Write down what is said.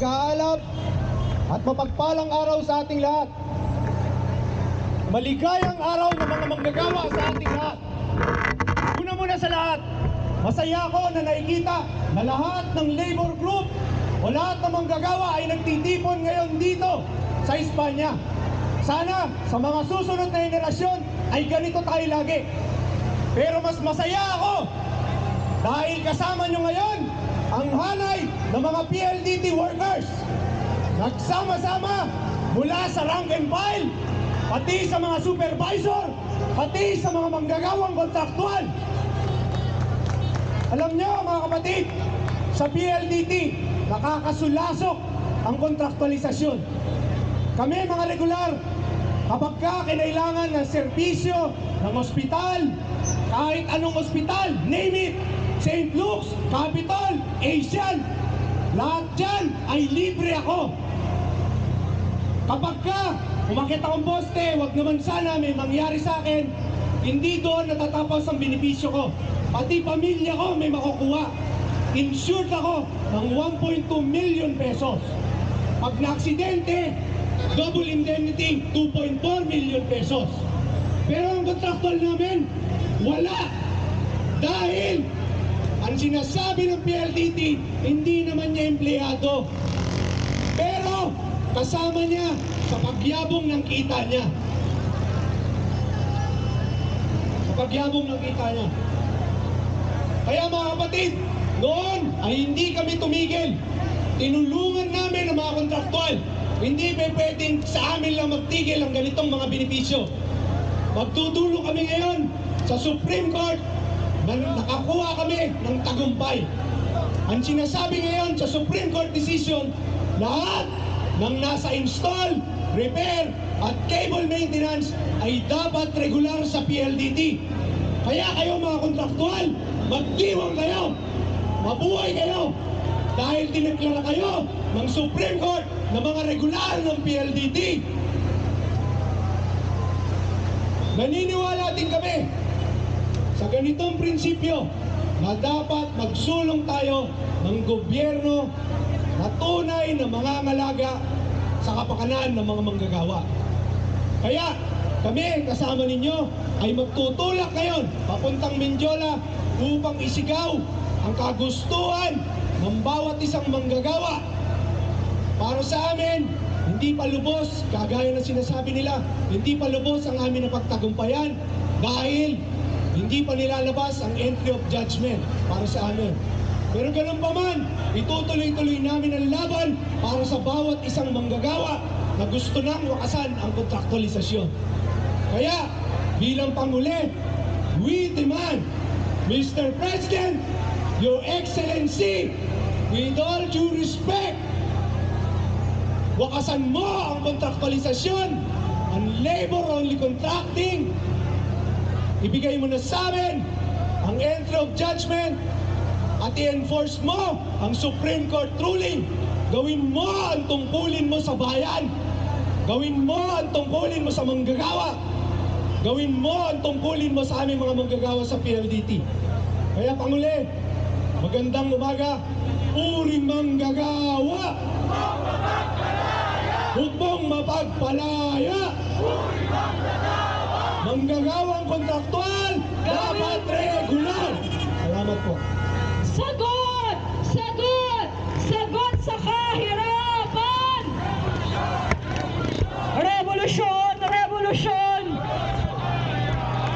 nag-aalab at mapagpalang araw sa ating lahat. Maligayang araw ng mga manggagawa sa ating lahat. Una muna sa lahat, masaya ako na nakikita na lahat ng labor group o lahat ng manggagawa ay nagtitipon ngayon dito sa Espanya. Sana sa mga susunod na henerasyon ay ganito tayo lagi. Pero mas masaya ako dahil kasama nyo ngayon ang hanay ng mga PLDT workers. Nagsama-sama mula sa rank and file, pati sa mga supervisor, pati sa mga manggagawang kontraktual. Alam nyo mga kapatid, sa PLDT, nakakasulasok ang kontraktualisasyon. Kami mga regular, kapag kinailangan ng serbisyo ng ospital, kahit anong ospital, name it, St. Luke's, Capitol, Asian, lahat dyan ay libre ako. Kapag umakit akong poste, wag naman sana may mangyari sa akin, hindi doon natatapos ang benepisyo ko. Pati pamilya ko may makukuha. Insured ako ng 1.2 million pesos. Pag na-aksidente, double indemnity, 2.4 million pesos. Pero ang kontraktual namin, wala. Dahil ang sinasabi ng PLDT, hindi naman niya empleyado. Pero kasama niya sa pagyabong ng kita niya. Sa pagyabong ng kita niya. Kaya mga kapatid, noon ay hindi kami tumigil. Tinulungan namin ang mga kontraktual. Hindi pwedeng sa amin lang magtigil ang ganitong mga benepisyo. Magtutulong kami ngayon sa Supreme Court na nakakuha kami ng tagumpay. Ang sinasabi ngayon sa Supreme Court decision, lahat ng nasa install, repair at cable maintenance ay dapat regular sa PLDT. Kaya kayo mga kontraktual, magdiwang kayo, mabuhay kayo, dahil dineklara kayo ng Supreme Court na mga regular ng PLDT. Naniniwala din kami sa ganitong prinsipyo na dapat magsulong tayo ng gobyerno na tunay na mangangalaga sa kapakanan ng mga manggagawa. Kaya kami kasama ninyo ay magtutulak ngayon papuntang Mendiola upang isigaw ang kagustuhan ng bawat isang manggagawa. Para sa amin, hindi pa lubos, kagaya ng sinasabi nila, hindi pa lubos ang amin na pagtagumpayan dahil hindi pa nilalabas ang entry of judgment para sa amin. Pero ganun pa man, itutuloy-tuloy namin ang laban para sa bawat isang manggagawa na gusto nang wakasan ang kontraktualisasyon. Kaya, bilang Pangulo, we demand, Mr. President, Your Excellency, with all due respect, wakasan mo ang kontraktualisasyon, ang labor-only contracting. Ibigay mo na sa amin ang entry of judgment at i-enforce mo ang Supreme Court ruling. Gawin mo ang tungkulin mo sa bayan. Gawin mo ang tungkulin mo sa manggagawa. Gawin mo ang tungkulin mo sa aming mga manggagawa sa PLDT. Kaya Pangulo, magandang umaga. Uring manggagawa! Huwag mapagpalaya! Uring manggagawa! Manggagawang kontraktual dapat regular. Salamat po.